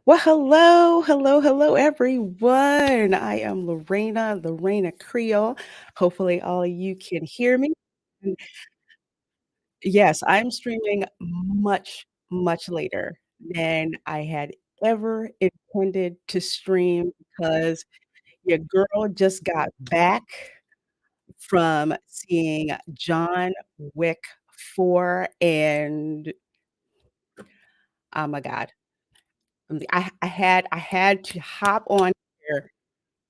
Well, hello, hello, hello, everyone. I am Lorena, the Reina Creole. Hopefully, all of you can hear me. And yes, I'm streaming much, much later than I had ever intended to stream because your girl just got back from seeing John Wick 4, and oh my God, I had to hop on here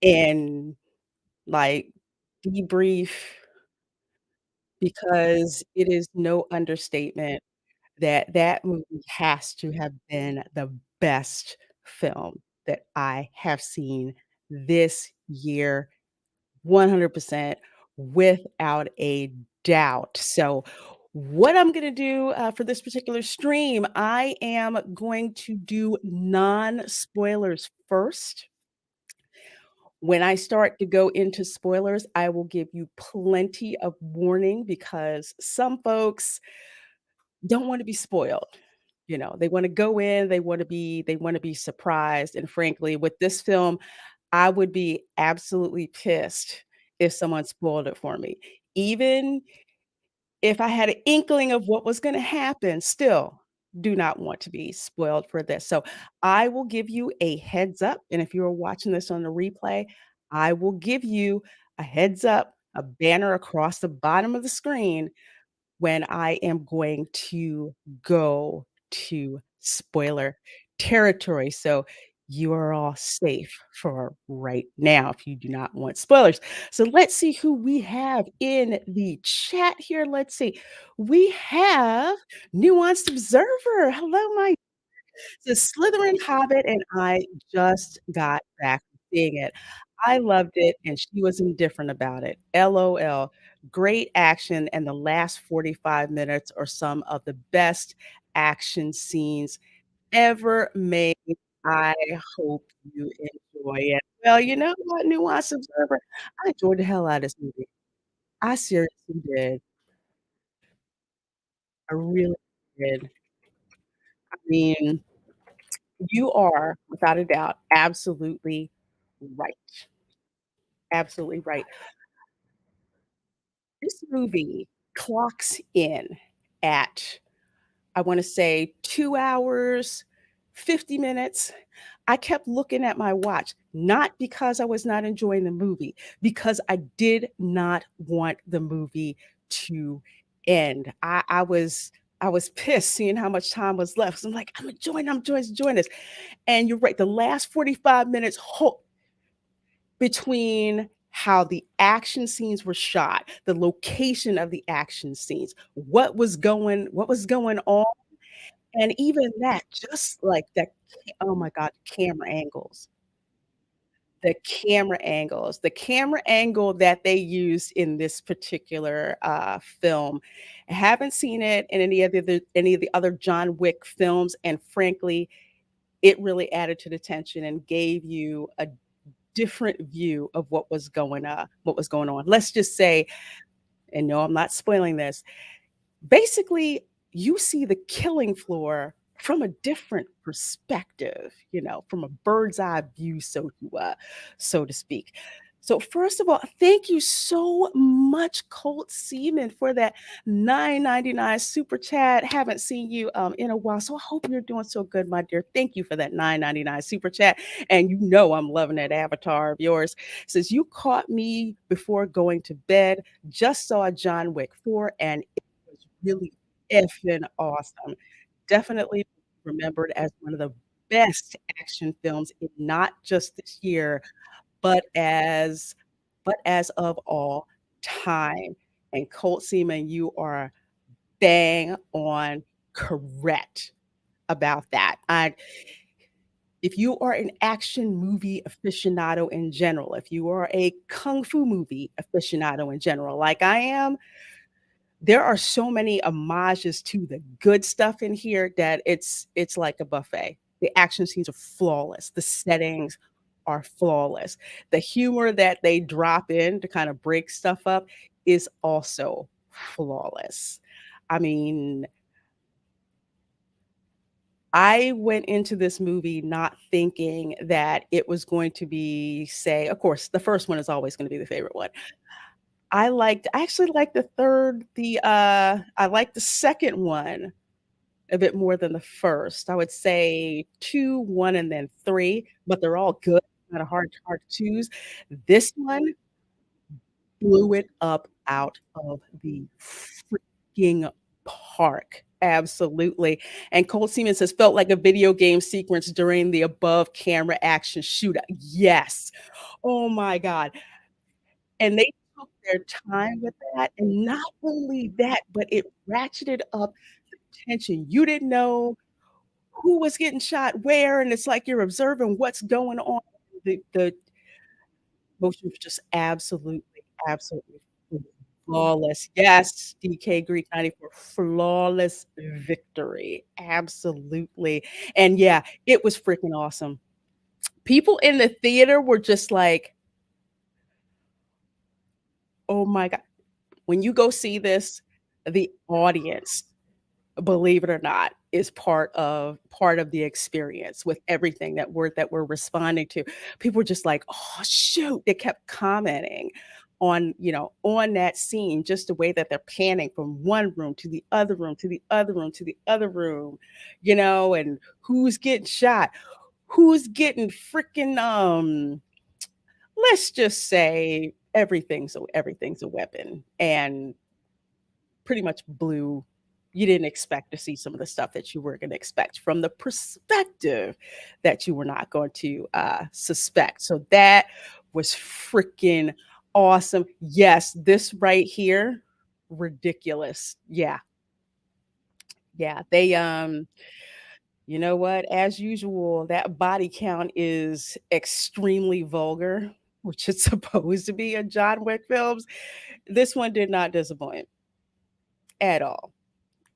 and like, debrief because it is no understatement that that movie has to have been the best film that I have seen this year, 100% without a doubt. So, what I'm gonna do, for this particular stream, I am going to do non-spoilers first. When I start to go into spoilers, I will give you plenty of warning because some folks don't wanna be spoiled. You know, they wanna go in, they wanna be surprised, and frankly, with this film, I would be absolutely pissed if someone spoiled it for me. Even if I had an inkling of what was gonna happen, still do not want to be spoiled for this. So, I will give you a heads up, and if you're watching this on the replay, I will give you a heads up, a banner across the bottom of the screen when I am going to go to spoiler territory. So you are all safe for right now if you do not want spoilers. So let's see who we have in the chat here. Let's see. We have Nuanced Observer. Hello, my the Slytherin Hobbit, and I just got back from seeing it. I loved it, and she was indifferent about it. LOL. Great action, and the last 45 minutes are some of the best action scenes ever made. I hope you enjoy it. Well, you know what, Nuanced Observer? I enjoyed the hell out of this movie. I seriously did. I really did. I mean, you are, without a doubt, absolutely right. Absolutely right. This movie clocks in at, I wanna say, 2 hours, 50 minutes. I kept looking at my watch, not because I was not enjoying the movie, because I did not want the movie to end. I was pissed seeing how much time was left. 'Cause I'm like, I'm enjoying this." And you're right, the last 45 minutes between how the action scenes were shot, the location of the action scenes, what was going on, and even that, just like that oh my god, camera angles. The camera angle that they used in this particular, film. I haven't seen it in any of the other John Wick films, and frankly, it really added to the tension and gave you a different view of what was going on. Let's just say, and no, I'm not spoiling this. Basically, you see the killing floor from a different perspective, from a bird's eye view, so to speak. So first of all, thank you so much, Colt Seaman, for that 9.99 super chat. Haven't seen you in a while, so I hope you're doing so good, my dear. Thank you for that 9.99 super chat, and you know I'm loving that avatar of yours. Says you caught me before going to bed. Just saw John Wick 4, and was really effing awesome. Definitely remembered as one of the best action films in not just this year, but as of all time. And Colt Seaman, you are bang on correct about that. If you are an action movie aficionado in general, if you are a kung fu movie aficionado in general, like I am, there are so many homages to the good stuff in here that it's like a buffet. The action scenes are flawless. The settings are flawless. The humor that they drop in to kind of break stuff up is also flawless. I mean, I went into this movie not thinking that it was going to be, say of course, the first one is always gonna be the favorite one. I actually liked I liked the second one a bit more than the first. I would say 2, 1, and then 3, but they're all good, kinda hard to choose. This one blew it up out of the freaking park. Absolutely. And Cole Seaman says, "Felt like a video game sequence during the above camera action shootout." Yes. Oh my god. And they took their time with that, and not only that, but it ratcheted up the tension. You didn't know who was getting shot where, and it's like you're observing what's going on. The motion was just absolutely flawless. Yes, DK Greek 94, flawless victory. Absolutely. And yeah, it was freaking awesome. People in the theater were just like, "Oh my god." When you go see this, the audience, believe it or not, is part of the experience with everything that we're responding to. People were just like, "Oh, shoot." They kept commenting on that scene, just the way that they're panning from one room to the other room, to the other room, to the other room, and who's getting shot, who's getting freaking, let's just say everything's a weapon, and pretty much blew you didn't expect to see some of the stuff that you were gonna expect from the perspective that you were not going to, suspect. So that was freaking awesome. Yes, this right here, ridiculous. Yeah, yeah. You know what? As usual, that body count is extremely vulgar, which it's supposed to be in John Wick films. This one did not disappoint at all.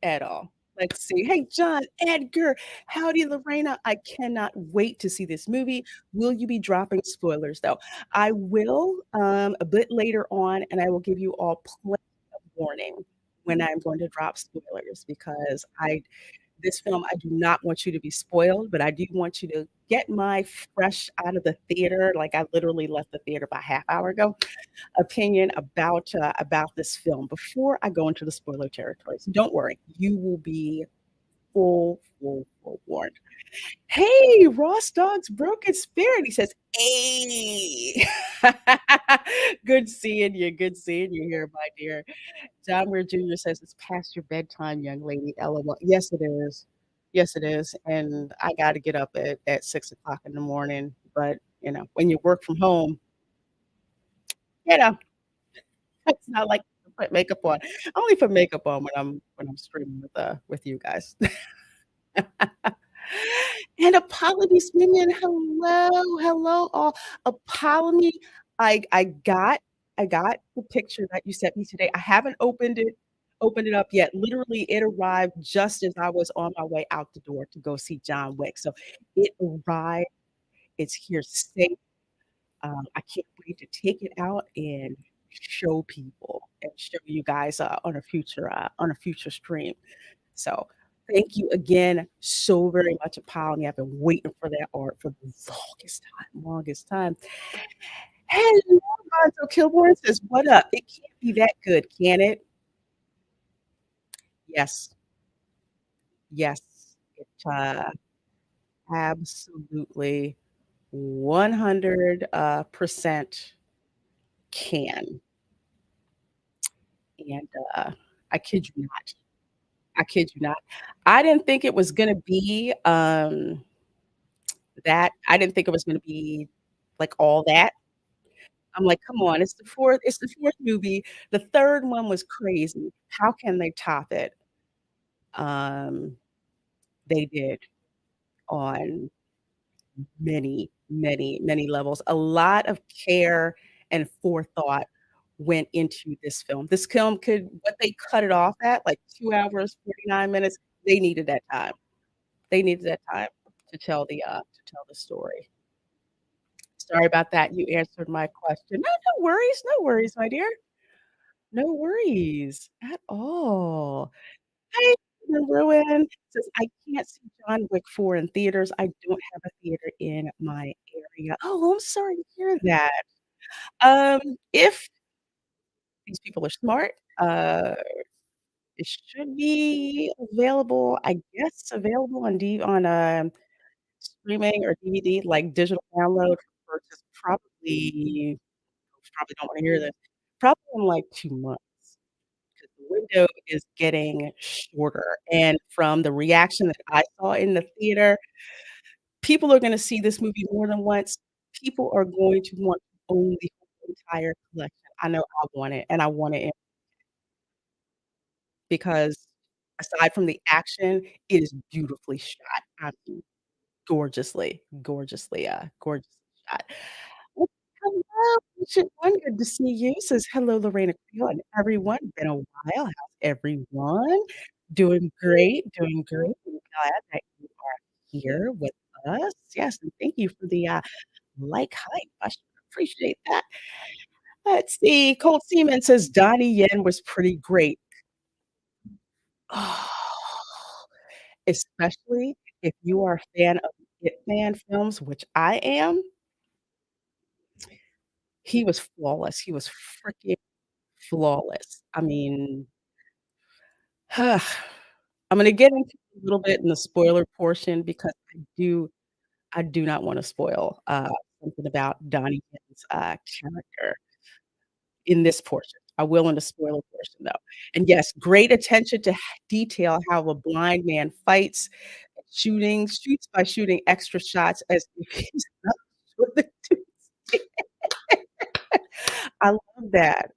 At all. Let's see. Hey, John, Edgar, howdy, Lorena. I cannot wait to see this movie. Will you be dropping spoilers, though? I will a bit later on, and I will give you all plenty of warning when I'm going to drop spoilers because this film, I do not want you to be spoiled, but I do want you to get my fresh out of the theater. Like I literally left the theater about a half hour ago opinion about this film before I go into the spoiler territory. So don't worry, you will be full warned. Hey, Ross Dog's Broken Spirit. He says, "Hey, good seeing you here, my dear." John Weir Jr. says, "It's past your bedtime, young lady." LOL. Yes, it is. Yes, it is. And I got to get up at 6 o'clock in the morning. But when you work from home, you know, it's not like I put makeup on. I only put makeup on when I'm streaming with you guys. And Apollonie's minion, hello all. Apollonie, I got the picture that you sent me today. I haven't opened it up yet. Literally, it arrived just as I was on my way out the door to go see John Wick. So it arrived. It's here safe. I can't wait to take it out and show people and show you guys on a future stream. So thank you again so very much, Apollonie. I've been waiting for that art for the longest time. Hello, Gonzo Kilborn says, "What up? It can't be that good, can it?" Yes, yes, it absolutely 100 percent can. And I kid you not. I kid you not. I didn't think it was gonna be, I didn't think it was gonna be, like, all that. I'm like, "Come on, it's the fourth movie." The 3rd one was crazy. How can they top it? Um, they did on many levels. A lot of care and forethought went into this film. This film could what they cut it off at, like 2 hours, 49 minutes, they needed that time. They needed that time to tell the story. Sorry about that, you answered my question. No, no worries, my dear. No worries at all. Hey been ruined since I can't see John Wick 4 in theaters. I don't have a theater in my area. Oh, I'm sorry to hear that. If these people are smart, it should be available, I guess, available on streaming or DVD, like digital download for just probably don't wanna hear this, probably in, like, 2 months, 'cause the window is getting shorter, and from the reaction that I saw in the theater, people are gonna see this movie more than once. People are going to want to own the whole entire collection. I know I want it, and I want it in because aside from the action, it is beautifully shot. I mean, gorgeously shot. Well, hello, ancient one, good to see you. Says, "Hello, Lorena Creole and everyone. Been a while. How's everyone?" Doing great. I'm glad that you are here with us. Yes, and thank you for the, hype. I sure appreciate that. Let's see, Cold Seaman says, "Donnie Yen was pretty great." Especially if you are a fan of Ip Man films, which I am, he was flawless. He was freaking flawless. I mean, I'm gonna get into a little bit in the spoiler portion because I do not wanna spoil, something about Donnie Yen's, character in this portion. I will in the spoiler portion, though. And yes, great attention to detail how a blind man fights, shoots by shooting extra shots as if he's not sure the dude's I love that.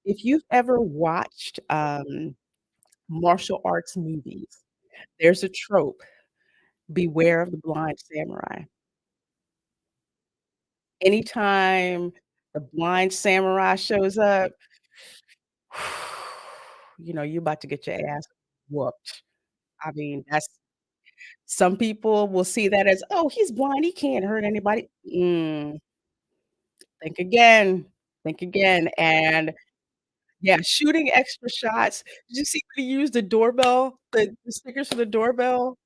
If you've ever watched, martial arts movies, there's a trope, beware of the blind samurai. Anytime the blind samurai shows up, you know, you're about to get your ass whooped. I mean, that's some people will see that as, "Oh, he's blind, he can't hurt anybody." Think again, think again, and yeah, shooting extra shots. Did you see when he used the doorbell, the stickers for the doorbell?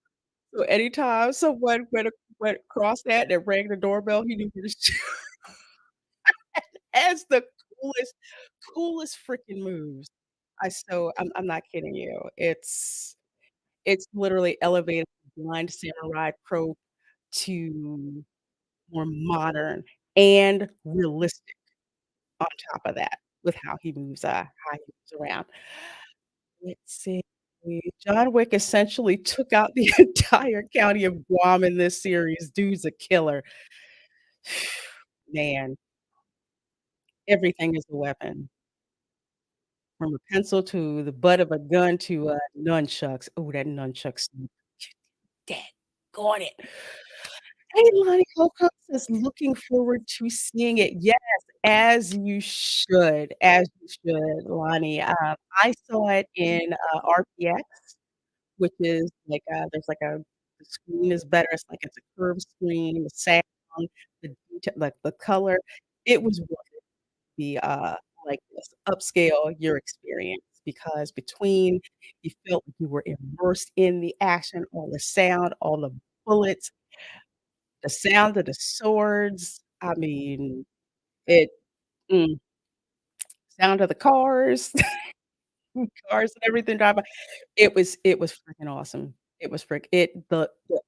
So anytime someone went across that and rang the doorbell, he knew where to shoot. As the coolest coolest freaking moves. I'm not kidding you. It's literally elevated blind samurai trope to more modern and realistic on top of that with how he moves around. Let's see. John Wick essentially took out the entire county of Guam in this series. Dude's a killer. Man, everything is a weapon, from a pencil to the butt of a gun to, nunchucks. Oh, that nunchucks daggone it. Hey, Lonnie Holcomb says, "Looking forward to seeing it." Yes, as you should, Lonnie. I saw it in, RPX, which is like, there's like a the screen is better, it's a curved screen, the sound, the like, the color. It was worth it, the, like this, upscale your experience because between you felt like you were immersed in the action, all the sound, all the bullets, the sound of the swords, I mean, it mm, sound of the cars, cars and everything driving by. It was freaking awesome. It was the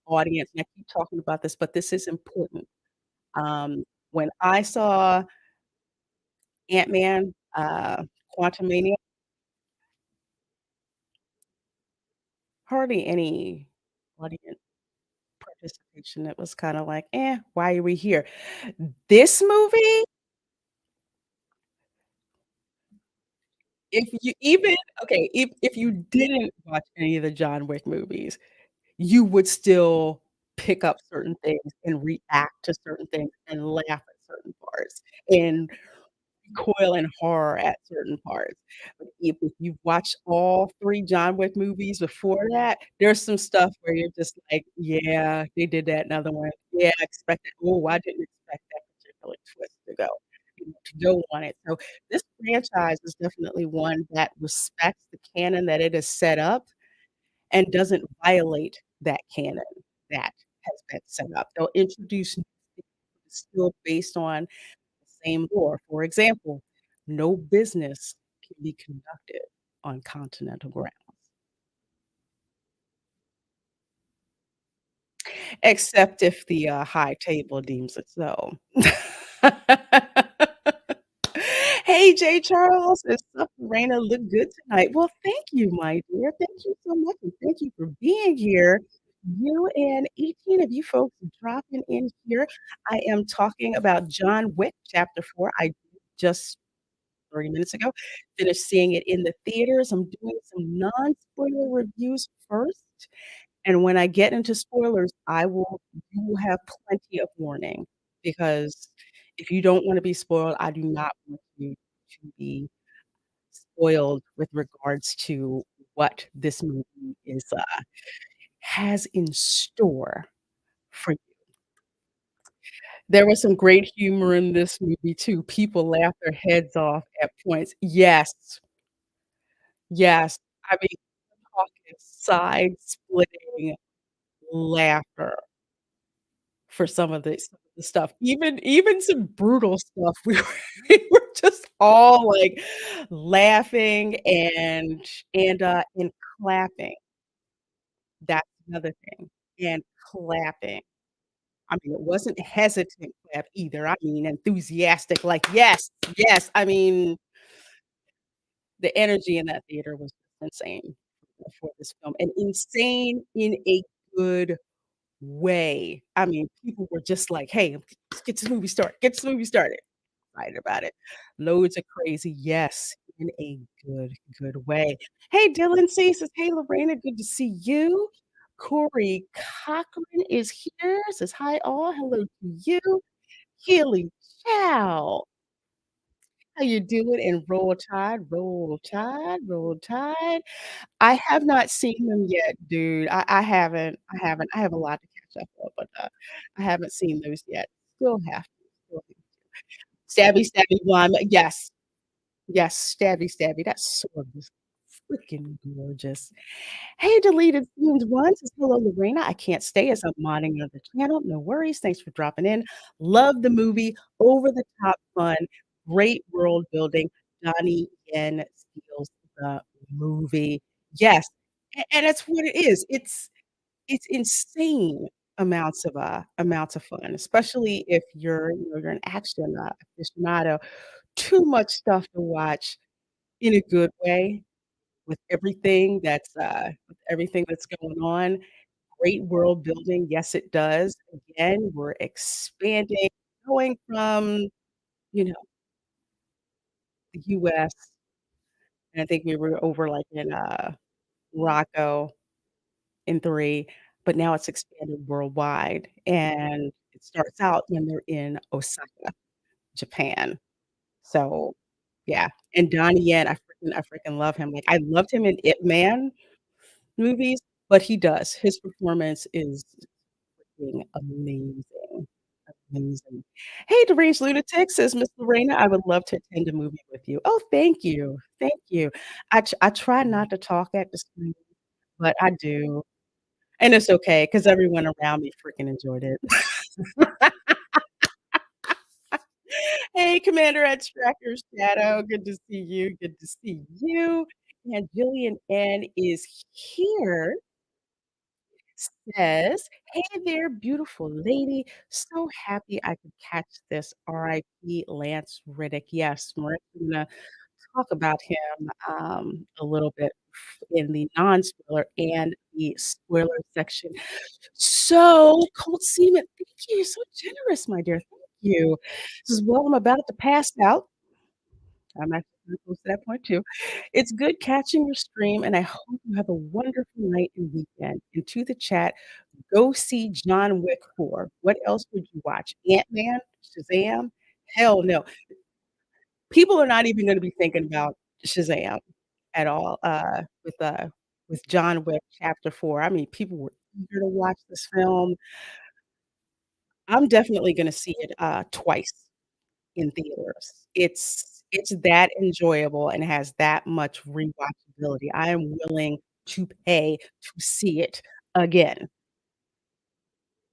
audience, and I keep talking about this, but this is important. When I saw Ant-Man, Quantumania, hardly any audience participation. It was kinda like, "Eh, why are we here?" This movie, if you even okay, if you didn't watch any of the John Wick movies, you would still pick up certain things and react to certain things and laugh at certain parts and recoil in horror at certain parts. But if you've watched all 3 John Wick movies before that, there's some stuff where you're just like, "Yeah, they did that in other one. Yeah, I expected oh, I didn't expect that particular twist to go on it." So, this franchise is definitely one that respects the canon that it has set up and doesn't violate that canon that has been set up. They'll introduce new things still based on the same lore. For example, no business can be conducted on continental ground, except if the, high table deems it so. Hey, J. Charles, it's up, Reina, look good tonight. Well, thank you, my dear. Thank you so much, and thank you for being here. You and 18 of you folks dropping in here. I am talking about John Wick Chapter 4. I just 30 minutes ago finished seeing it in the theaters. I'm doing some non-spoiler reviews first, and when I get into spoilers, you will have plenty of warning, because if you don't wanna be spoiled, I do not want you to be spoiled with regards to what this movie has in store for you. There was some great humor in this movie too. People laughed their heads off at points. Yes, yes. I mean, we're talking side-splitting laughter for some of the stuff. Even some brutal stuff, we were just all, like, laughing and clapping. That's another thing, and clapping. I mean, it wasn't hesitant clap either, I mean enthusiastic, like, "Yes, yes." I mean, the energy in that theater was insane for this film, and insane in a good way. I mean, people were just like, "Hey, let's get this movie started, get this movie started." Excited about it. Loads of crazy, yes, in a good way. Hey, Dylan C says, "Hey, Lorena, good to see you." Corey Cochran is here, says, "Hi, all. Hello to you." Healy Chow, how you doing? And Roll Tide, Roll Tide, Roll Tide. I have not seen them yet, dude. I have a lot to catch up on, but, I haven't seen those yet. Still have to, still have to. Stabby, Stabby One, yes. Yes, Stabby, Stabby, that sword was freaking gorgeous. Hey, deleted scenes one says, "Hello, Lorena. I can't stay as I'm modding the channel. No worries. Thanks for dropping in. Love the movie. Over the top fun. Great world building. Donnie Yen steals the movie." Yes, and that's what it is. It's insane amounts of fun, especially if you're an action, aficionado. Too much stuff to watch in a good way with everything that's going on. Great world building, yes, it does. Again, we're expanding, going from, you know, the US, and I think we were over, like, in, Morocco in 3, but now it's expanded worldwide, and it starts out when they're in Osaka, Japan. So, yeah, and Donnie Yen, I freaking love him. Like, I loved him in Ip Man movies, but he does. His performance is freaking amazing, amazing. "Hey, Deranged Lunatic," says Miss Lorena, "I would love to attend a movie with you." Oh, thank you, thank you. I try not to talk at the screen, but I do, and it's okay because everyone around me freaking enjoyed it. Hey, Commander at Tracker's Shadow, good to see you, good to see you. And Jillian N is here, says, "Hey there, beautiful lady. So happy I could catch this. RIP Lance Reddick." Yes, we're gonna talk about him, a little bit in the non-spoiler and the spoiler section. So, Cold Seaman, thank you, you're so generous, my dear, thank you. Says, "Well, I'm about to pass out." I'm actually gonna close to that point too. "It's good catching your stream, and I hope you have a wonderful night and weekend." And to the chat, "Go see John Wick 4. What else would you watch? Ant-Man? Shazam? Hell no." People are not even gonna be thinking about Shazam at all, with John Wick Chapter 4. I mean, people were eager to watch this film. I'm definitely gonna see it, twice in theaters. It's that enjoyable and has that much rewatchability. I am willing to pay to see it again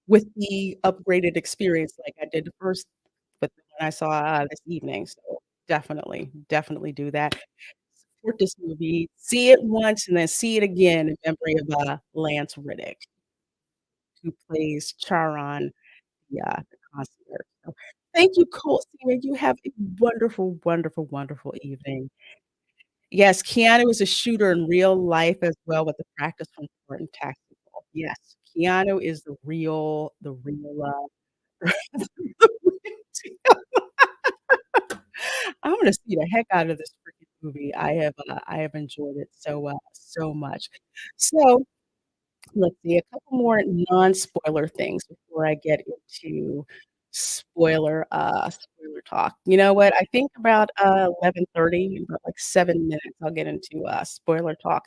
with the upgraded experience like I did the first but the one I saw, this evening, so definitely, definitely do that. Support this movie, see it once and then see it again in memory of, Lance Reddick, who plays Charon, the concierge. So, thank you, Colt Seaman, you have a wonderful, wonderful, wonderful evening. Yes, Keanu is a shooter in real life as well with the practice from Thornton Tactical. Yes, Keanu is the real, I'm gonna see the heck out of this freaking movie. I have enjoyed it so much. So, let's see, a couple more non-spoiler things before I get into spoiler talk. You know what? I think about, 11:30, in about, like, 7 minutes, I'll get into, spoiler talk.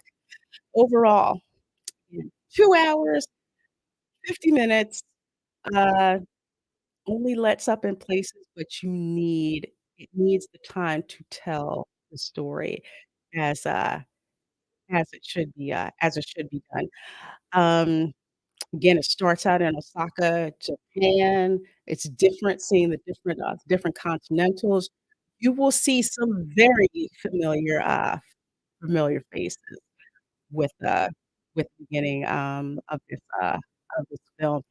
Overall, in 2 hours, 50 minutes, uh, only lets up in places, but it needs the time to tell the story as, as it should be done. Um, again, it starts out in Osaka, Japan. It's different seeing the different continentals. You will see some very familiar faces with, the beginning, of this film.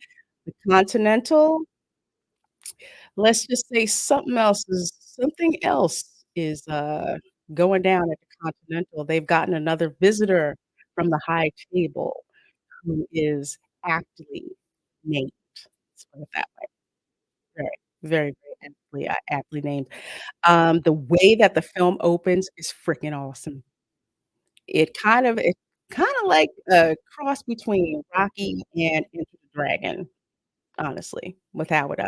The Continental, let's just say something else is, going down at the Continental. They've gotten another visitor from the high table who is aptly named. Let's put it that way. Very, very, very aptly named. The way that the film opens is freaking awesome. It's kinda like a cross between Rocky and Enter the Dragon, honestly, with how it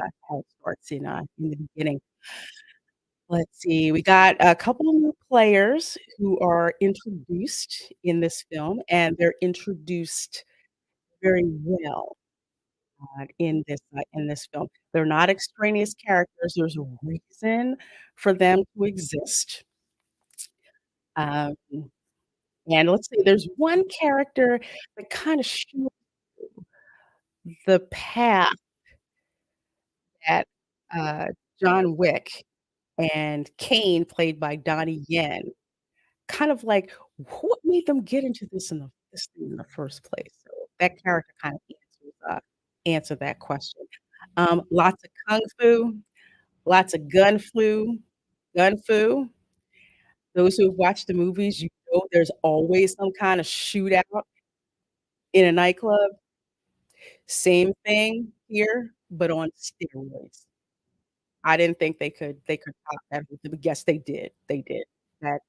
starts in the beginning. Let's see, we got a couple of new players who are introduced in this film, and they're introduced very well, in this film. They're not extraneous characters, there's a reason for them to exist. Um, and let's see, there's one character that kinda shows the path that, uh, John Wick and Kane, played by Donnie Yen, kind of like, what made them get into this thing in the first place? So that character kind of answer that question. Lots of kung fu, lots of gun fu. Those who've watched the movies, you know there's always some kind of shootout in a nightclub. Same thing here, but on steroids. I didn't think they could top that, but yes, they did. They did. That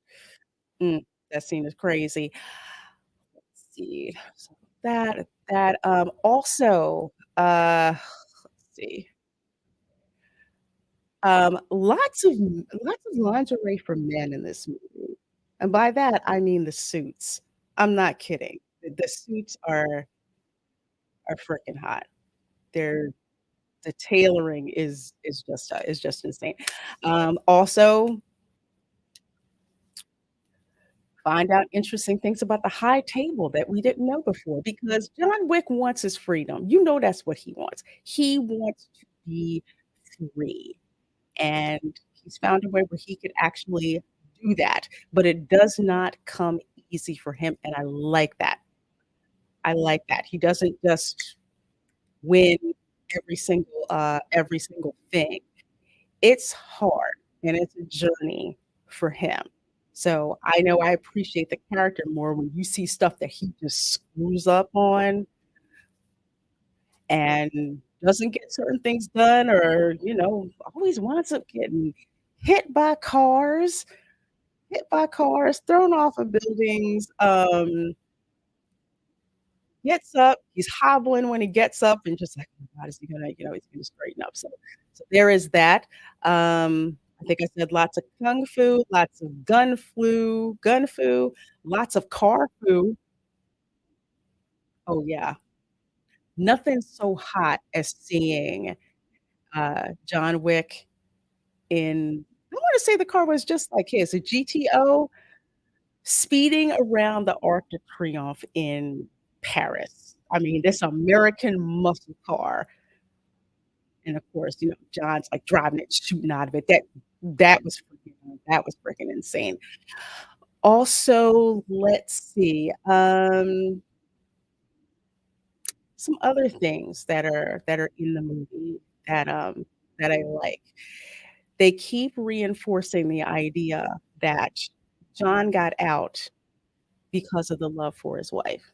mm, that scene is crazy. Let's see. So also, let's see, lots of lingerie for men in this movie, and by that, I mean the suits. I'm not kidding. The suits are freaking hot. They're the tailoring is just insane. Also find out interesting things about the high table that we didn't know before because John Wick wants his freedom. You know that's what he wants. He wants to be free, and he's found a way where he could actually do that, but it does not come easy for him, and I like that. I like that. He doesn't just win every single thing. It's hard, and it's a journey for him. So, I know I appreciate the character more when you see stuff that he just screws up on and doesn't get certain things done or, always winds up getting hit by cars thrown off of buildings, gets up, he's hobbling when he gets up and just like, "Oh my god, is he gonna" "he's gonna straighten up." So there is that. I think I said lots of kung fu, lots of gun fu, lots of car fu. Oh, yeah. Nothing so hot as seeing, John Wick in I wanna say the car was just like his, a GTO. speeding around the Arc de Triomphe in Paris. I mean, this American muscle car, and of course, John's, like, driving it, shooting out of it. That was freaking insane. Also, let's see, some other things that are in the movie that I like. They keep reinforcing the idea that John got out because of the love for his wife,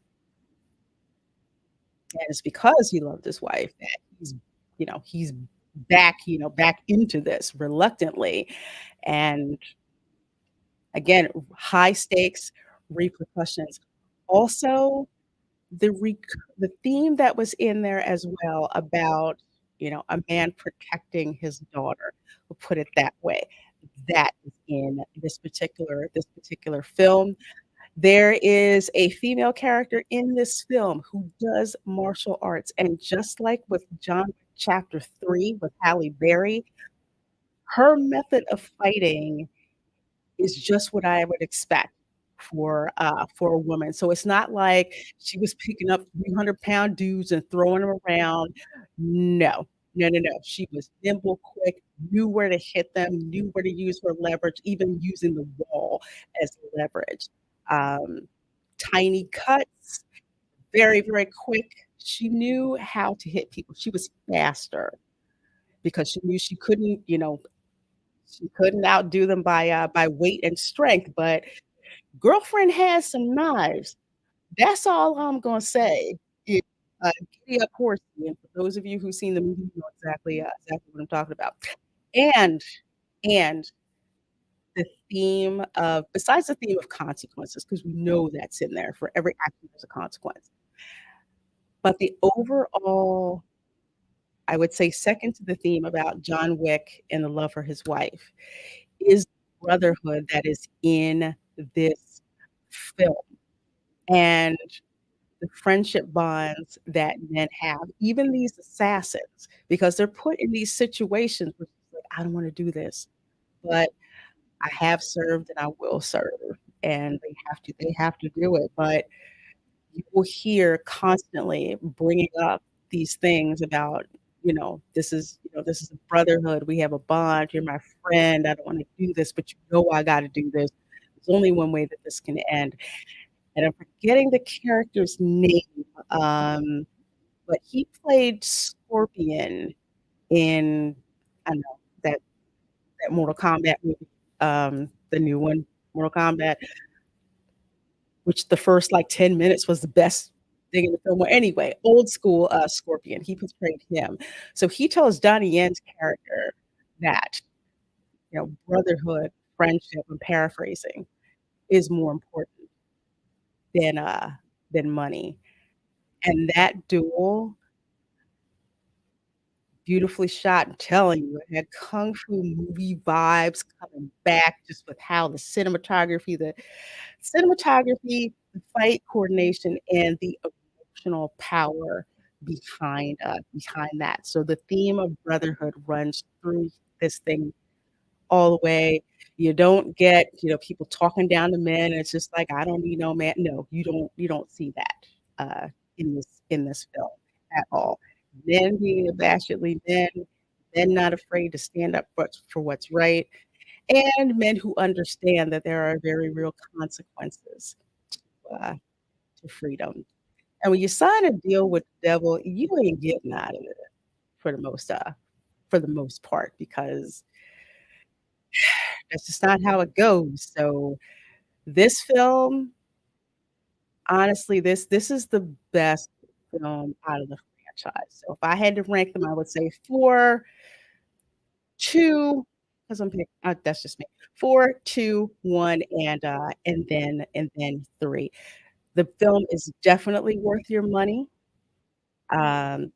and it's because he loved his wife that he's back, back into this reluctantly, and again, high stakes repercussions. Also, the theme that was in there as well about, a man protecting his daughter, we'll put it that way. That is in this particular film. There is a female character in this film who does martial arts, and just like with John Chapter 3 with Halle Berry, her method of fighting is just what I would expect for a woman. So it's not like she was picking up 300-pound dudes and throwing them around. No. No, no, no. She was nimble, quick, knew where to hit them, knew where to use her leverage, even using the wall as leverage. Um, Tiny cuts, very, very quick. She knew how to hit people. She was faster because she knew she couldn't outdo them by weight and strength, but girlfriend has some knives. That's all I'm gonna say. It Giddy Up Horsey, and for those of you who've seen the movie, you know exactly what I'm talking about. And and the theme of besides the theme of consequences, because we know that's in there, for every action there's a consequence. But the overall, I would say second to the theme about John Wick and the love for his wife, is brotherhood that is in this film, and the friendship bonds that men have, even these assassins, because they're put in these situations where it's like, "I don't wanna do this, but I have served and I will serve," and they have to do it, but you will hear constantly bringing up these things about, this is a brotherhood, we have a bond, you're my friend, I don't wanna do this, but I gotta do this. There's only one way that this can end, and I'm forgetting the character's name, um, but he played Scorpion in I don't know, that Mortal Kombat movie, the new one, Mortal Kombat, which the first, like, 10 minutes was the best thing in the film. Well, anyway, old school, Scorpion, he portrayed him. So he tells Donnie Yen's character that, brotherhood, friendship, I'm paraphrasing, is more important than, uh than money. And that duel, beautifully shot, I'm telling you, it had kung fu movie vibes coming back just with how the cinematography, the fight coordination, and the emotional power behind that. So the theme of brotherhood runs through this thing all the way. You don't get, people talking down to men, and it's just like, "I don't need no man." No, you don't see that, in this film at all. Men being abashedly men not afraid to stand up for what's right, and men who understand that there are very real consequences, uh, to freedom. And when you sign a deal with the devil, you ain't getting out of it for the most part, because that's just not how it goes. So this film, honestly, this is the best film out of the franchise. So if I had to rank them, I would say 4, 2, 'cause that's just me. 4, 2, 1, and then 3. The film is definitely worth your money. Um,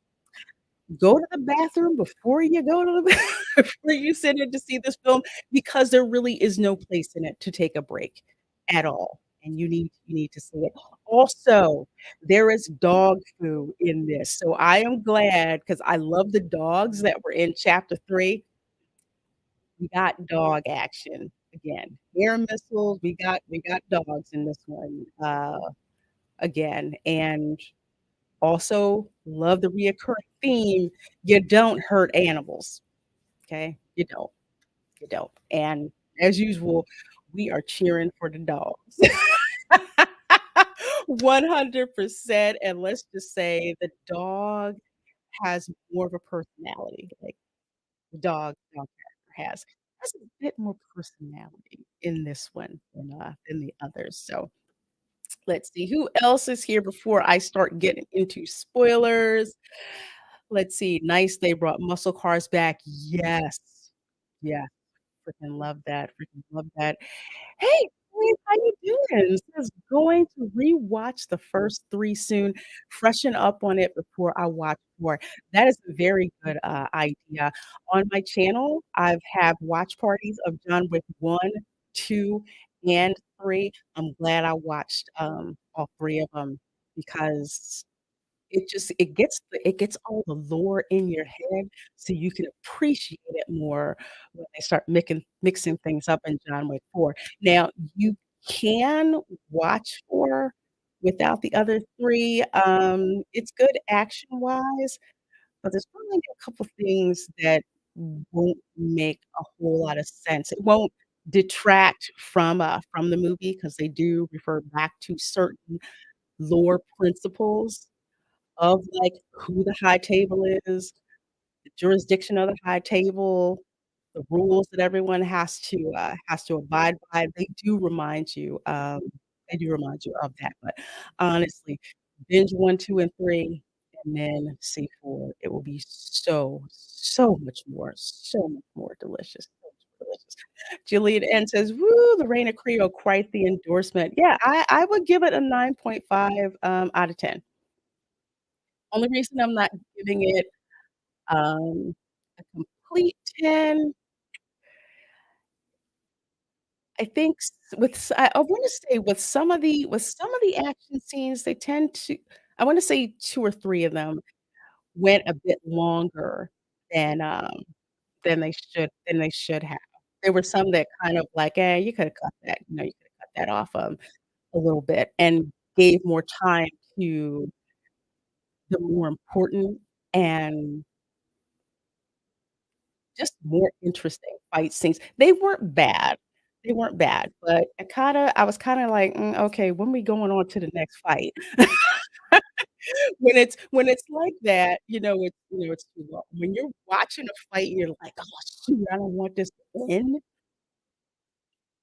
Go to the bathroom before you go to the before you sit in to see this film, because there really is no place in it to take a break at all, and you need to see it. Also, there is dog food in this, so I am glad, because I love the dogs that were in chapter 3. We got dog action again, air missiles, we got dogs in this one, again, and also love the reoccurring theme, you don't hurt animals, okay? You don't, and as usual, we are cheering for the dogs. 100%, and let's just say the dog has more of a personality, like, the dog character has a bit more personality in this one than the others, so let's see who else is here before I start getting into spoilers. Let's see, nice, they brought muscle cars back. Yes. Yeah, freaking love that, freaking love that. Hey, Grace, how you doing? Says going to rewatch the first 3 soon, freshen up on it before I watch more. That is a very good, idea. On my channel, I've have watch parties of John Wick 1, 2, and 3. I'm glad I watched, all 3 of them because it gets all the lore in your head so you can appreciate it more when they start mixing things up in John Wick 4. Now, you can watch 4 without the other 3, it's good action-wise, but there's probably a couple things that won't make a whole lot of sense. It won't detract from the movie because they do refer back to certain lore principles of, like, who the high table is, the jurisdiction of the high table, the rules that everyone has to abide by, they do remind you of that, but honestly, binge 1, 2, and 3, and then see 4. It will be so much more delicious, so much more delicious. Juliet N says, "Woo, the Reina Creole, quite the endorsement." Yeah, I would give it a 9.5, out of 10. Only reason I'm not giving it, a complete 10, I think s with s I wanna say with some of the action scenes, they tend to I wanna say 2 or 3 of them went a bit longer than, than they should have. There were some that kind of like, "Eh, you coulda cut that, you coulda cut that off, a little bit," and gave more time to the more important and just more interesting fight scenes. They weren't bad, but I was kinda like, okay, when we going on to the next fight?" When it's like that, it's too long. When you're watching a fight and you're like, "Oh, shoot, I don't want this to end,"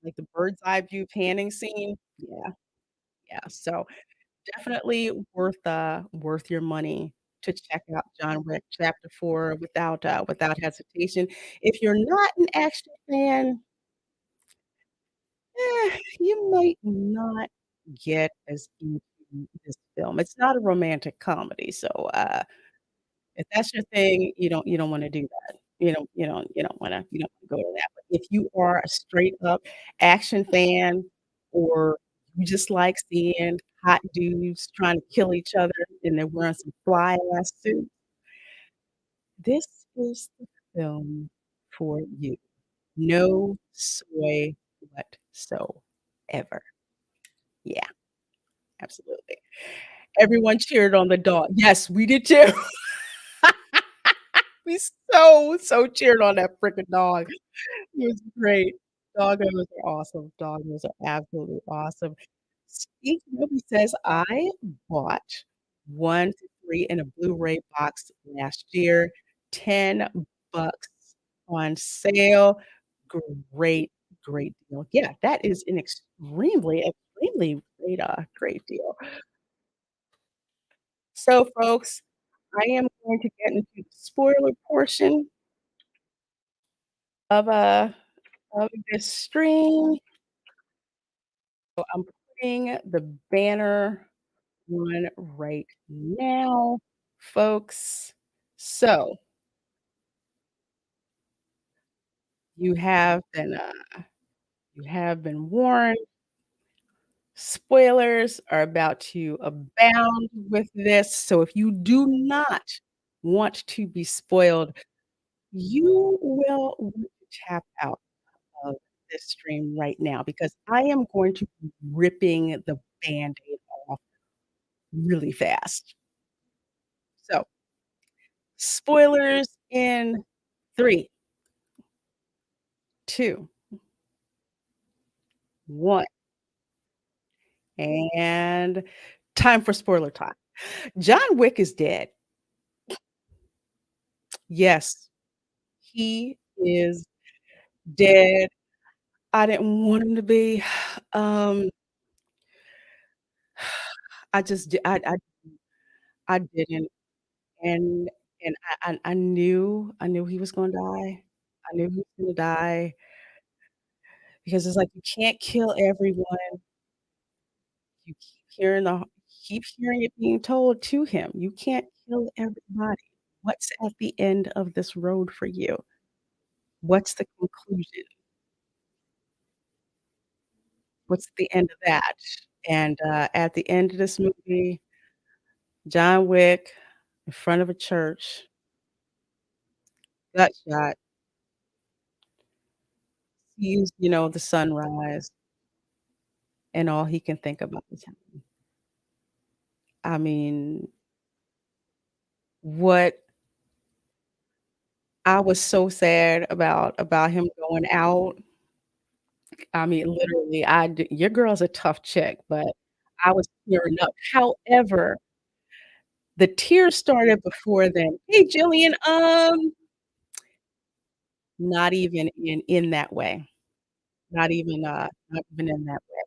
like the bird's eye view panning scene. Yeah, yeah, so definitely worth your money to check out John Wick Chapter 4 without hesitation. If you're not an action fan, you might not get as into this film. It's not a romantic comedy, so, if that's your thing, you don't wanna do that. You don't wanna go to that, but if you are a straight up action fan or you just like seeing hot dudes trying to kill each other and they're wearing some fly ass suits, this is the film for you. No soy whatsoever. Yeah, absolutely. Everyone cheered on the dog. Yes, we did too. We so cheered on that freaking dog. It was great. Doggos are awesome. Doggos are absolutely awesome. Steve Noby says, "I bought 1 to 3 in a Blu-ray box last year, 10 bucks on sale. Great, great deal." Yeah, that is an extremely great deal. So, folks, I am going to get into the spoiler portion of, this stream. So I'm putting the banner on right now, folks. So you have been, uh, you have been warned. Spoilers are about to abound with this. So if you do not want to be spoiled, you will want to tap out of this stream right now because I am going to be ripping the Band-Aid off really fast. So, spoilers in 3, 2, 1, and time for spoiler time. John Wick is dead. Yes, he is dead. I didn't want him to be. Um, I just di I didn't, and I knew he was gonna die. I knew he was gonna die because it's like you can't kill everyone. You keep hearing it being told to him. You can't kill everybody. What's at the end of this road for you? What's the conclusion? What's the end of that? And, at the end of this movie, John Wick in front of a church got shot, sees, the sunrise, and all he can think about is him. I mean, what I was so sad about him going out. I mean, literally, your girl's a tough chick, but I was tearing up. However, the tears started before then. "Hey, Jillian," not even in that way. Not even in that way.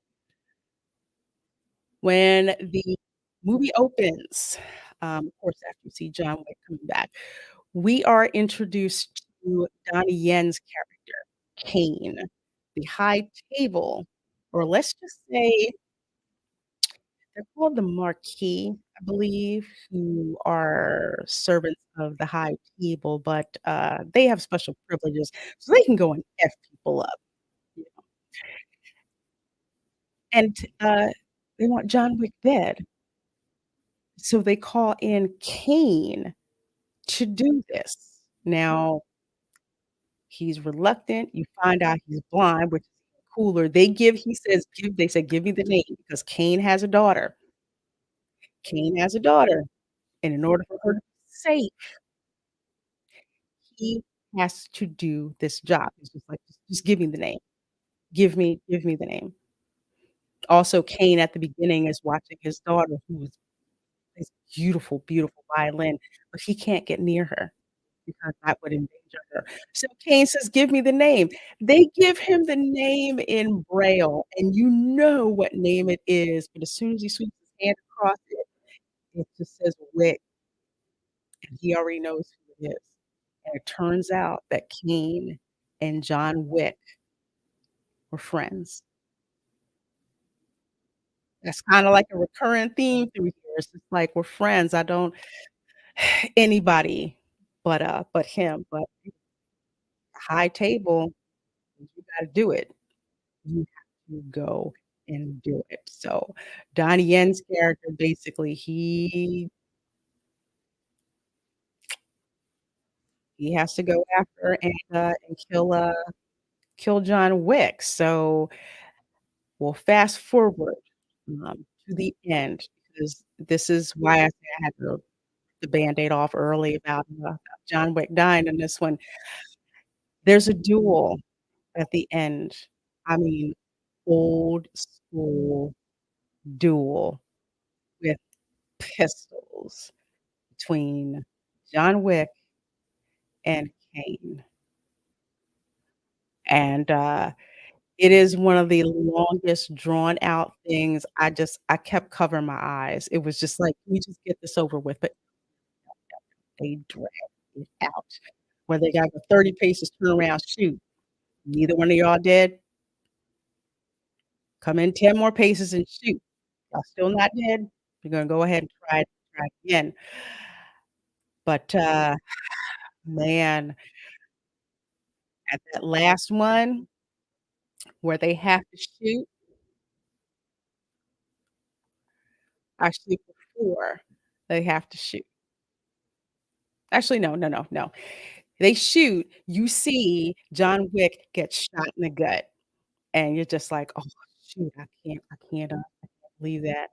When the movie opens, of course, after you see John Wick coming back, we are introduced to Donnie Yen's character, Kane, the high table, or let's just say they're called the Marquis, I believe, who are servants of the high table, but, they have special privileges, so they can go and F people up, you know, and, they want John Wick dead, so they call in Kane to do this. Now, he's reluctant, you find out he's blind, which is even cooler. They said, "Give me the name," because Kane has a daughter. Kane has a daughter, and in order for her to be safe, he has to do this job. He's just like, "Just give me the name. Give me the name." Also, Kane at the beginning is watching his daughter who plays beautiful, beautiful violin, but he can't get near her because that would endanger her. So Kane says, "Give me the name." They give him the name in Braille, and you know what name it is, but as soon as he sweeps his hand across it, it just says Wick, and he already knows who it is. And it turns out that Kane and John Wick were friends. That's kinda like a recurrent theme through here. It's just like we're friends. I don't anybody but him, but high table, you gotta do it. You have to go and do it. So, Donnie Yen's character, basically, he has to go after and kill John Wick. So, we'll fast forward, to the end because this is why I say I had the Band-Aid off early about John Wick dying in this one. There's a duel at the end. I mean, old school duel with pistols between John Wick and Kane, and, it is one of the longest drawn out things. I kept covering my eyes. It was just like, "Can we just get this over with?" But they dragged it out. Where they gotta go 30 paces, turn around, shoot. Neither one of y'all dead? Come in 10 more paces and shoot. Y'all still not dead? We're gonna go ahead and try again. But, man, at that last one where they have to shoot, actually before they have to shoot. Actually, no, no, no, no. They shoot, you see John Wick get shot in the gut. and you're just like, "Oh, shoot, I can't believe that."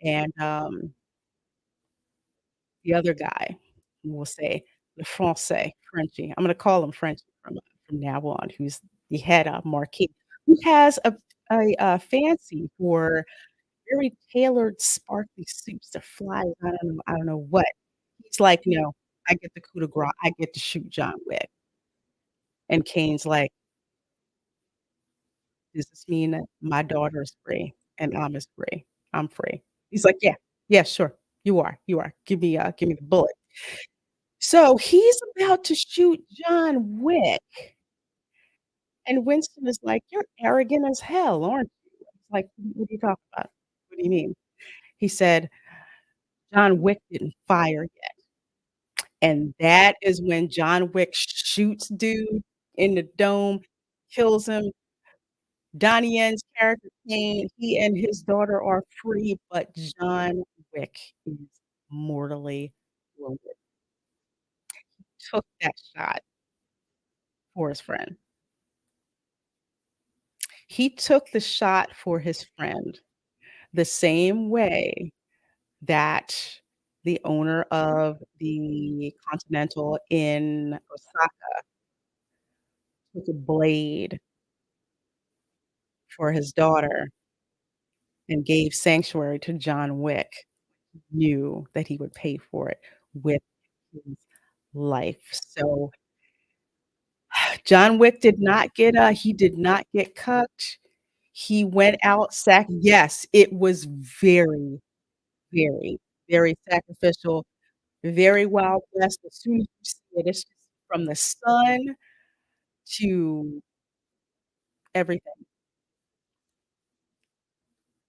And, the other guy, we'll say le Français, Frenchie, I'm gonna call him Frenchie from now on, who's the head of Marquis, who has fancy for very tailored, sparkly suits that fly, I don't know what. He's like, "No, I get the coup de grace, I get to shoot John Wick." And Kane's like, "Does this mean that my daughter is free and I'm is free? I'm free." He's like, "Yeah, yeah, sure. You are. Give me the bullet." So he's about to shoot John Wick, and Winston is like, "You're arrogant as hell, aren't you?" It's like, What are you talking about? What do you mean?" He said, "John Wick didn't fire yet." And that is when John Wick shoots dude in the dome, kills him. Donnie Yen's character Kane, he and his daughter are free, but John Wick is mortally wounded. Took that shot for his friend. He took the shot for his friend the same way that the owner of the Continental in Osaka took a blade for his daughter and gave sanctuary to John Wick, knew that he would pay for it with his life. So, John Wick did not get, he did not get cucked. He went out yes, it was very, very, very sacrificial, very Wild West. As soon as you see it, it's just from the sun to everything.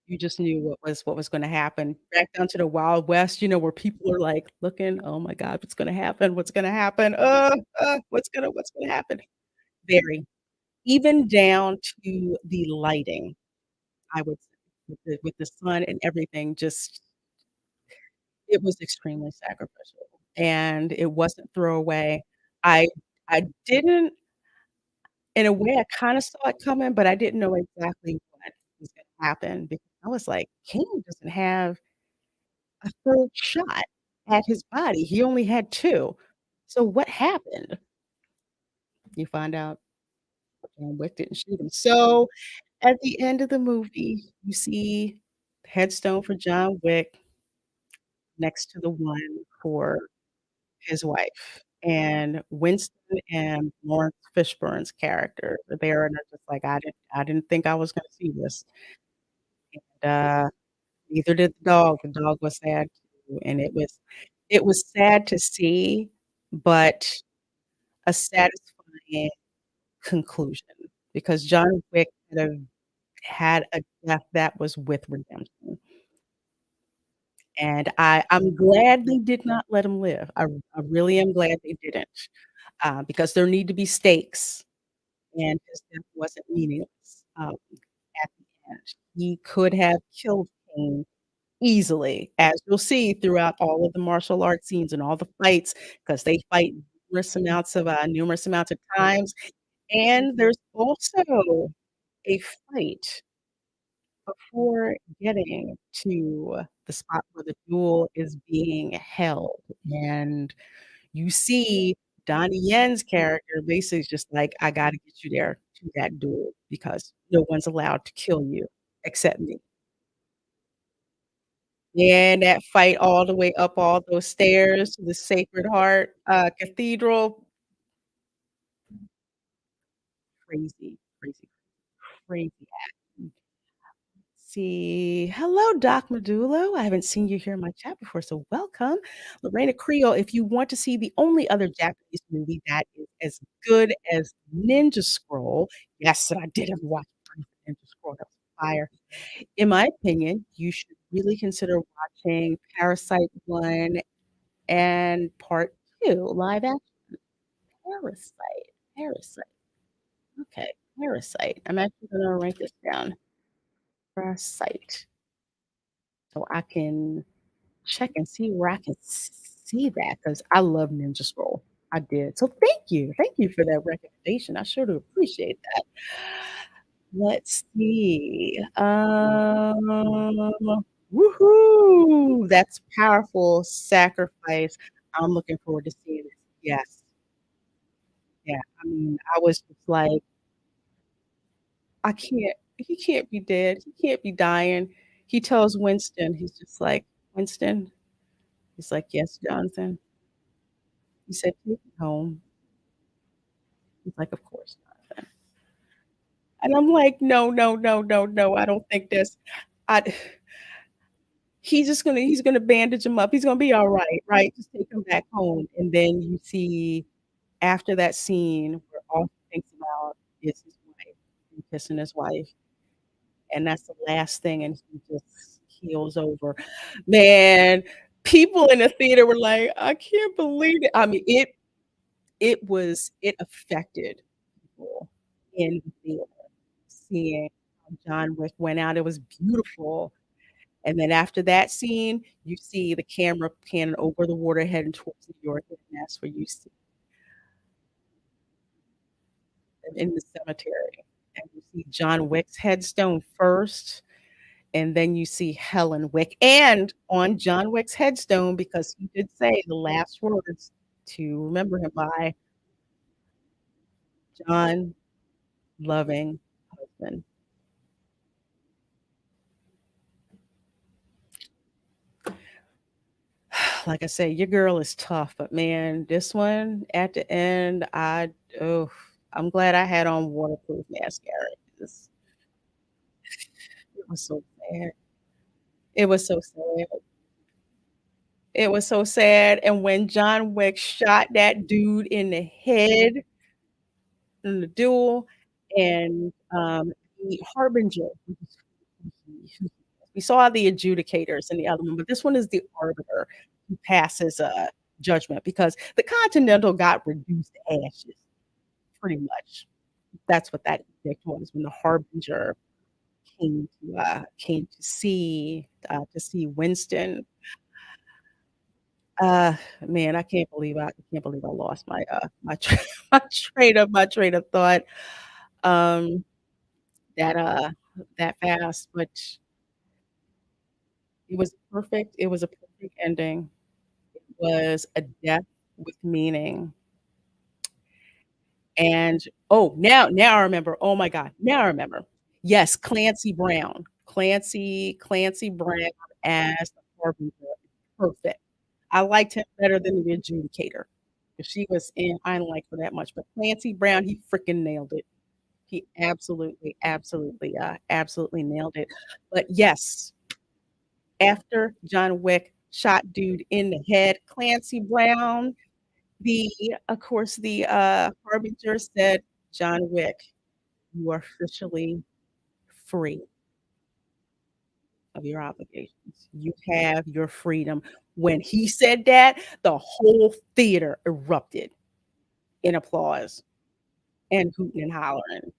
You just knew what was gonna happen. Back down to the Wild West, where people are, like, looking, "Oh my god, what's gonna happen? What's gonna happen? What's gonna happen?" Very. Even down to the lighting, I would say, with the sun and everything, just it was extremely sacrificial, and it wasn't throwaway. I I didn't in a way, I kinda saw it coming, but I didn't know exactly what was gonna happen because I was like, "King doesn't have a 3rd shot at his body. He only had 2. So what happened?" You find out John Wick didn't shoot him. So, at the end of the movie, you see headstone for John Wick next to the one for his wife, and Winston and Lawrence Fishburne's character are there, and they're just like, I didn't think I was gonna see this." And, neither did the dog was sad too, and it was sad to see, but a satisfying conclusion because John Wick could have had a death that was with redemption, and I'm glad they did not let him live. I really am glad they didn't, because there need to be stakes, and his death wasn't meaningless, at the end. He could have killed Cain easily, as you'll see throughout all of the martial arts scenes and all the fights, because they fight numerous amounts of times, and there's also a fight before getting to the spot where the duel is being held, and you see Donnie Yen's character basically is just like, "I gotta get you there to that duel because no one's allowed to kill you except me." And that fight all the way up all those stairs to the Sacred Heart, Cathedral, crazy, crazy, crazy action. See, hello, Doc Medulo. I haven't seen you here in my chat before, so welcome. Lorena Creole, if you want to see the only other Japanese movie that is as good as Ninja Scroll, yes, and I did ever watch Ninja Scroll, that was fire. In my opinion, you should really consider watching Parasite 1 and Part 2, live action. Parasite, Parasite. Okay, Parasite. I'm actually gonna write this down. Parasite, so I can check and see where I can see that because I love Ninja Scroll. I did. So thank you. Thank you for that recommendation. I sure do appreciate that. Let's see, woohoo! That's powerful sacrifice. I'm looking forward to seeing it. Yes, yeah, I mean, I was just like, "I can't he can't be dead, he can't be dying." He tells Winston, he's just like, "Winston?" He's like, "Yes, Jonathan?" He said, "Take me home." He's like, "Of course, Jonathan." And I'm like, "No, no, no, no, no, I don't think this I he's gonna bandage him up, he's gonna be alright, right? Just take him back home." And then you see after that scene where all he thinks about is his wife and kissing his wife, and that's the last thing, and he just keels over. Man, people in the theater were like, "I can't believe it." I mean, it affected people in the theater seeing how John Wick went out, it was beautiful. And then after that scene, you see the camera panning over the water heading towards New York, and that's where you see them in the cemetery, and you see John Wick's headstone first, and then you see Helen Wick, and on John Wick's headstone, because he did say the last words to remember him by, "John, loving husband." Like I say, your girl is tough, but man, this one at the end, oh, I'm glad I had on waterproof mascara. It's It was so sad. It was so sad. It was so sad, and when John Wick shot that dude in the head in the duel, and, the Harbinger, we saw the adjudicators in the other one, but this one is the arbiter who passes, judgment because the Continental got reduced to ashes, pretty much. That's what that edict was when the Harbinger to see Winston. Man, I can't believe I lost my my train of thought, um, that, that fast, but it was a perfect ending. It was a death with meaning, and now I remember, oh my god, now I remember. Yes, Clancy Brown. Clancy Brown as the Harbinger, perfect. I liked him better than the adjudicator, 'cause she was I didn't like her that much, but Clancy Brown, he freaking nailed it. He absolutely, absolutely, absolutely nailed it. But yes, after John Wick shot dude in the head, Clancy Brown, the of course, the, harbinger said, "John Wick, you are officially free of your obligations. You have your freedom." When he said that, the whole theater erupted in applause and hooting and hollering.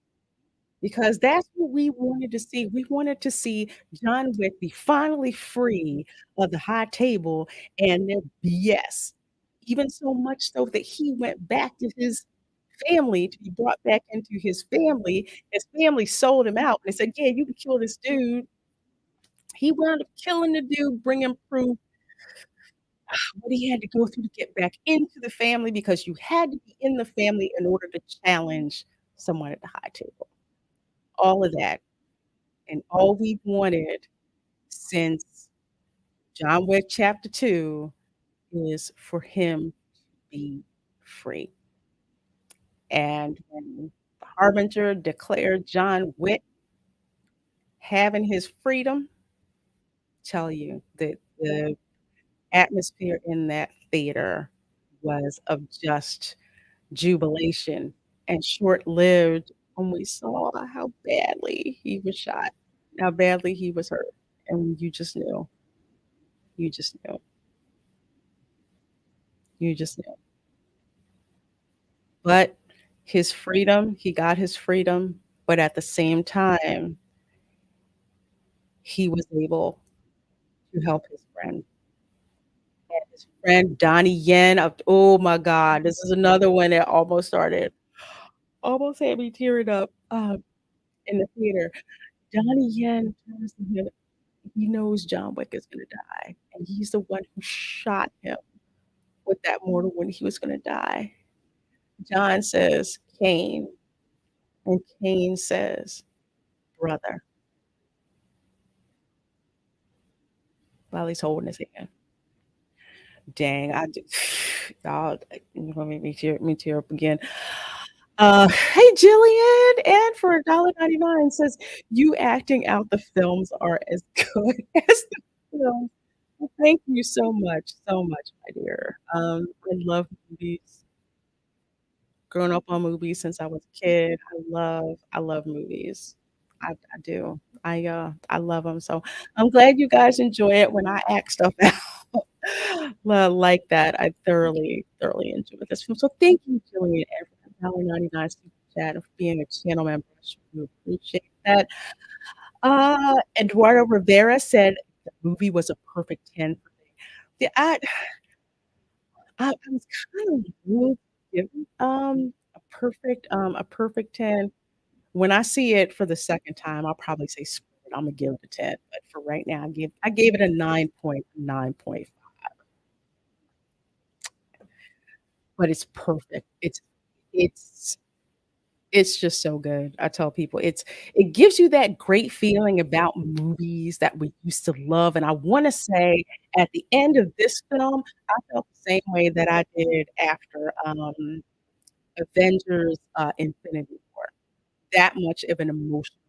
Because that's what we wanted to see. We wanted to see John Wick be finally free of the high table and their BS. Even so much so that he went back to his family to be brought back into his family. His family sold him out. They said, "Yeah, you can kill this dude." He wound up killing the dude, bringing proof what he had to go through to get back into the family because you had to be in the family in order to challenge someone at the high table. All of that. And all we've wanted since John Wick Chapter 2 is for him to be free. And when the Harbinger declared John Wick having his freedom, tell you that the atmosphere in that theater was of just jubilation and short-lived when we saw how badly he was shot, how badly he was hurt, and you just knew. You just knew. You just knew. But he got his freedom, but at the same time, he was able to help his friend. And his friend Donnie Yen of oh my god, this is another one that almost had me tearing up. in the theater. Donnie Yen turns to him, he knows John Wick is gonna die, and he's the one who shot him with that mortar when he was gonna die. John says, "Kane," and Kane says, "Brother," while he's holding his hand. Dang, I d y'all, you gonna make me tear up again. Hey, Jillian, and for $1.99 says, "You acting out the films are as good as the films." Well, thank you so much, my dear. I love movies. Grown up on movies since I was a kid. I love movies. I do. I love them. So I'm glad you guys enjoy it when I act stuff out. Like that. I thoroughly enjoyed this film. So thank you, Jillian, and for the $1.99 super chat and for being a channel member. I sure appreciate that. Eduardo Rivera said the movie was a perfect 10 for me. Yeah, I was kind of moved to give it, a perfect 10. When I see it for the second time, I'll probably say, "Screw it, Imma give it a 10," but for right now, I gave it a 9.9. But it's perfect. It's it's just so good. I tell people it gives you that great feeling about movies that we used to love, and I wanna say at the end of this film, I felt the same way that I did after, Avengers, Infinity War. That much of an emotional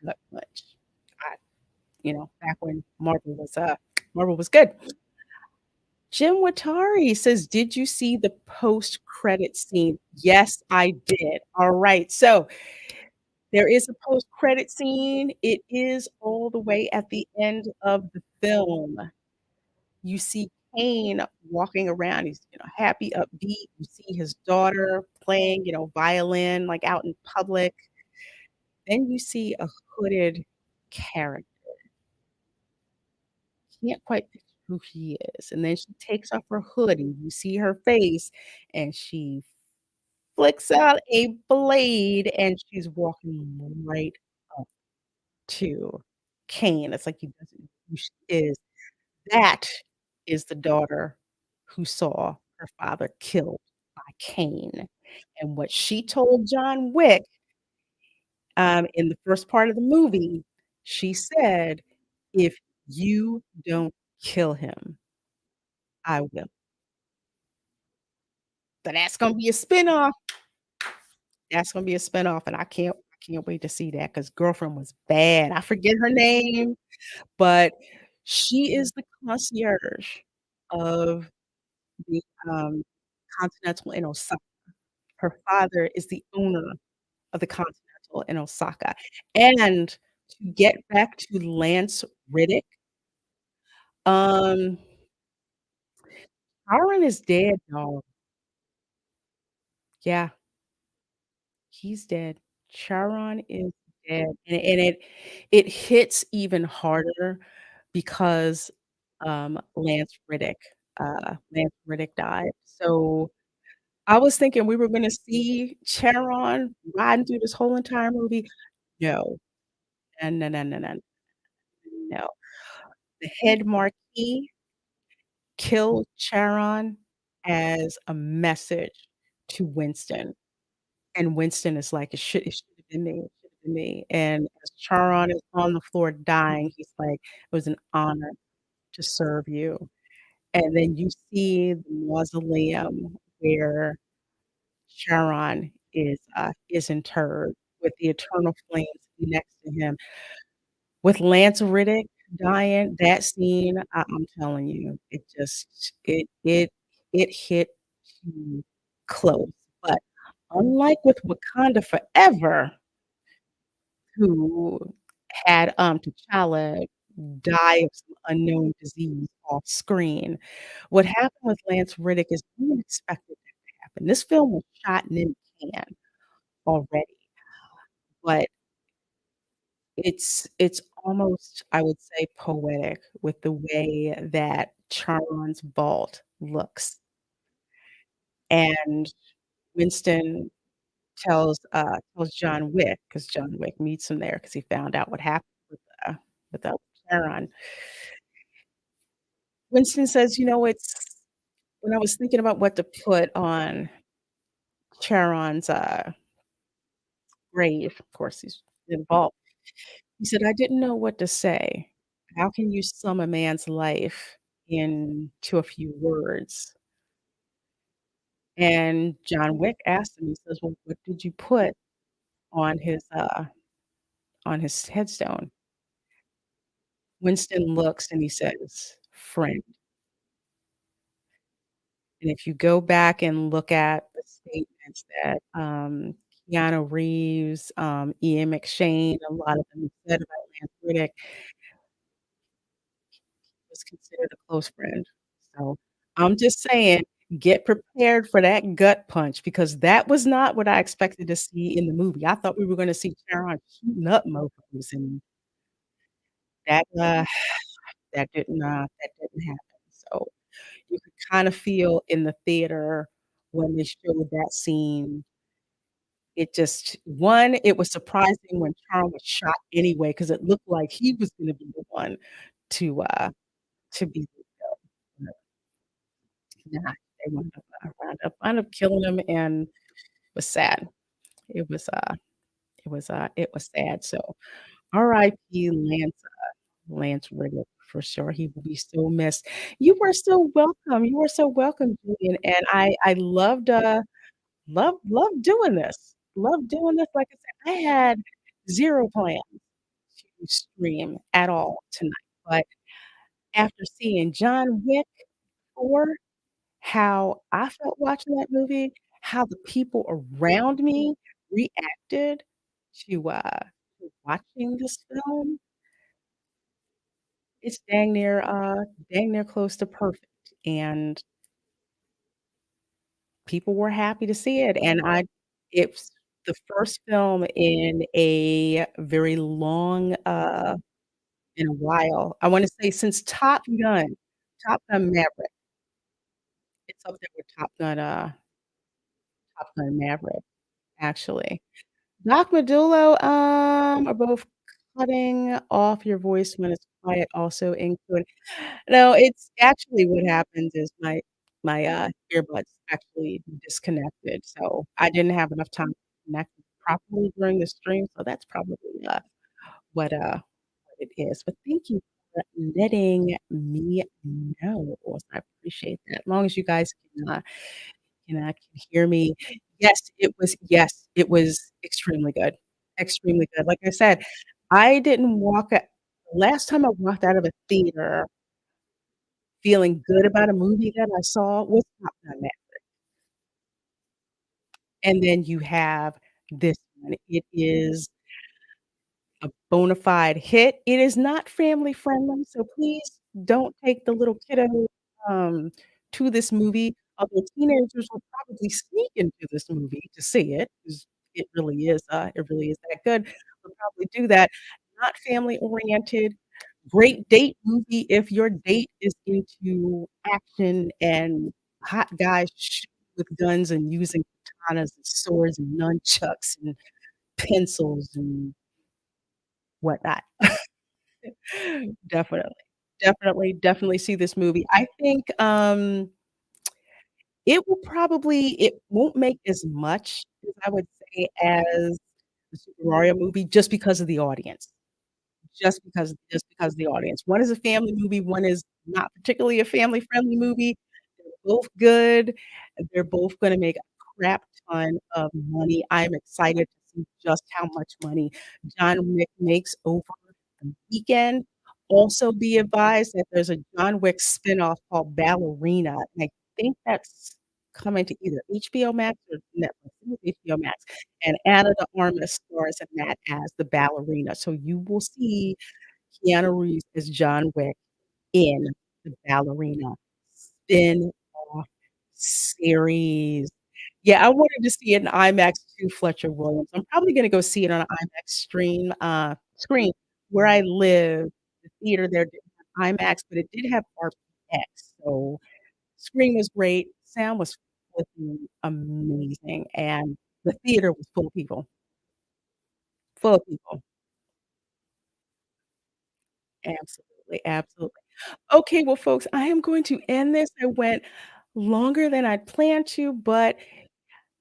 gut punch. I back when Marvel was good. Jim Watari says, "Did you see the post-credit scene?" Yes, I did. Alright, so there is a post-credit scene. It is all the way at the end of the film. You see Kane walking around, he's, happy, upbeat. You see his daughter playing, violin, like, out in public. Then you see a hooded character. Can't quite picture who he is, and then she takes off her hood, and you see her face, and she flicks out a blade, and she's walking right up to Cain. It's like he doesn't know who she is. That is the daughter who saw her father killed by Cain, and what she told John Wick, in the first part of the movie, she said, "If you don't kill him, I will." So that's gonna be a spinoff. That's gonna be a spinoff, and I can't wait to see that because Girlfriend was bad. I forget her name, but she is the concierge of the, Continental in Osaka. Her father is the owner of the Continental in Osaka, and to get back to Lance Riddick, um, Aaron is dead, dog. Yeah, he's dead. Charon is dead, and it hits even harder because, Lance Riddick died. So, I was thinking we were gonna see Charon riding through this whole entire movie. No. No, no, no, no, no, no. The head marquis killed Charon as a message to Winston. And Winston is like, "It should have been me, it should have been me." And as Charon is on the floor dying, he's like, "It was an honor to serve you." And then you see the mausoleum where Charon is interred with the eternal flames next to him. With Lance Riddick dying, that scene, I'm telling you, it just it hit too close. But unlike with Wakanda Forever, who had, T'Challa die of some unknown disease off screen, what happened with Lance Riddick is we didn't expect it to happen. This film was shot and in the can already, but it's almost, I would say, poetic with the way that Charon's vault looks, and Winston tells John Wick, because John Wick meets him there because he found out what happened with, Charon. Winston says, "You know, it's when I was thinking about what to put on Charon's, grave," of course, he's involved. He said, "I didn't know what to say. How can you sum a man's life into a few words?" And John Wick asked him, he says, "Well, what did you put on on his headstone?" Winston looks and he says, "Friend." And if you go back and look at the statements that, Keanu Reeves, Ian McShane, a lot of them said about Lance Reddick, was considered a close friend. So, I'm just saying, get prepared for that gut punch because that was not what I expected to see in the movie. I thought we were gonna see Charon shooting up mofos, and that, that didn't happen. So, you could kinda feel in the theater when they showed that scene, it just one, it was surprising when Charon was shot anyway because it looked like he was gonna be the one to, uh, to be the nah, they wound up killing him, and it was sad. It was, uh it was sad, so RIP Lance Reddick for sure, he will be so missed. You were so welcome, Julian, and I loved, loved doing this. Loved doing this, like I said, I had 0 plans to stream at all tonight, but after seeing John Wick 4, how I felt watching that movie, how the people around me reacted to watching this film, it's dang near close to perfect, and people were happy to see it, and it's the first film in a very long, in a while. I wanna say since Top Gun Maverick. It's up there with Top Gun Maverick, actually. Doc Madullo, are both cutting off your voice when it's quiet also include no, it's actually what happens is my earbuds actually disconnected, so I didn't have enough time to connect it properly during the stream, so that's probably, what it is, but thank you for letting me know. I appreciate that. As long as you guys can hear me. Yes, it was extremely good. Like I said, I didn't walk a last time I walked out of a theater feeling good about a movie that I saw was Top Gun Maverick, and then you have this one. It is a bona fide hit. It is not family friendly, so please don't take the little kiddo, um, to this movie, although teenagers will probably sneak into this movie to see it, 'cause it really is that good. They'll probably do that. Not family oriented, great date movie if your date is into action and hot guys shooting with guns and using katanas and swords and nunchucks and pencils and whatnot. Definitely. Definitely see this movie. I think, it won't make as much as I would say as the Super Mario movie just because of the audience. Just because of the audience. One is a family movie, one is not particularly a family-friendly movie. They're both good. They're both gonna make a crap ton of money. I'm excited to see just how much money John Wick makes over the weekend. Also be advised that there's a John Wick spinoff called Ballerina, and I think that's coming to either HBO Max or Netflix. I think it's HBO Max, and Ana de Armas stars in that as the ballerina, so you will see Keanu Reeves as John Wick in the Ballerina spin-off series. Yeah, I wanted to see it in IMAX too, Fletcher Williams. I'm probably gonna go see it on an IMAX screen. Where I live, the theater there didn't have IMAX, but it did have RPX, so screen was great, sound was flipping amazing, and The theater was full of people. Absolutely, absolutely. Okay, well, folks, I am going to end this. I went longer than I'd planned to, but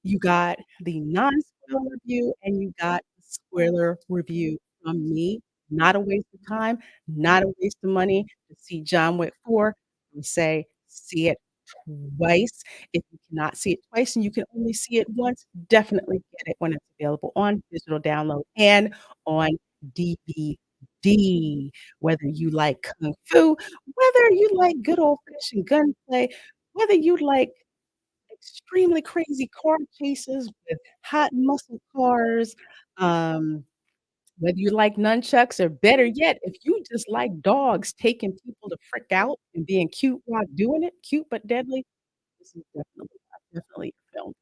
you got the non-spoiler review and you got the spoiler review from me. Not a waste of time, not a waste of money to see John Wick 4. We say see it twice. If you cannot see it twice and you can only see it once, definitely get it when it's available on digital download and on DVD. Whether you like kung fu, whether you like good old-fashioned gunplay, whether you like extremely crazy car chases with hot muscle cars, um, whether you like nunchucks or better yet, if you just like dogs taking people to frick out and being cute while doing it, cute but deadly, this is definitely a film.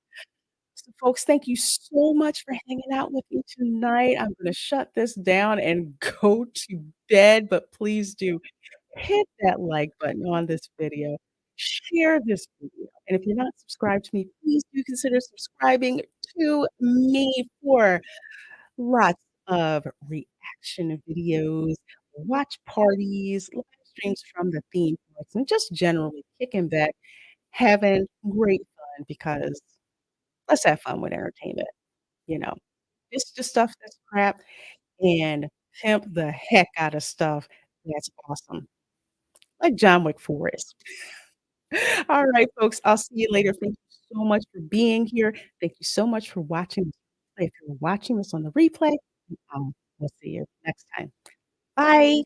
So, folks, thank you so much for hanging out with me tonight. I'm gonna shut this down and go to bed, but please do hit that like button on this video, share this video, and if you're not subscribed to me, please do consider subscribing to me for lots of reaction videos, watch parties, live streams from the theme parks, and just generally kicking back, having great fun because let's have fun with entertainment, you know? It's just stuff that's crap and pimp the heck out of stuff that's awesome, like John Wick 4 is. All right, folks, I'll see you later. Thank you so much for being here. Thank you so much for watching this replay. If you're watching this on the replay, we'll see you next time. Bye.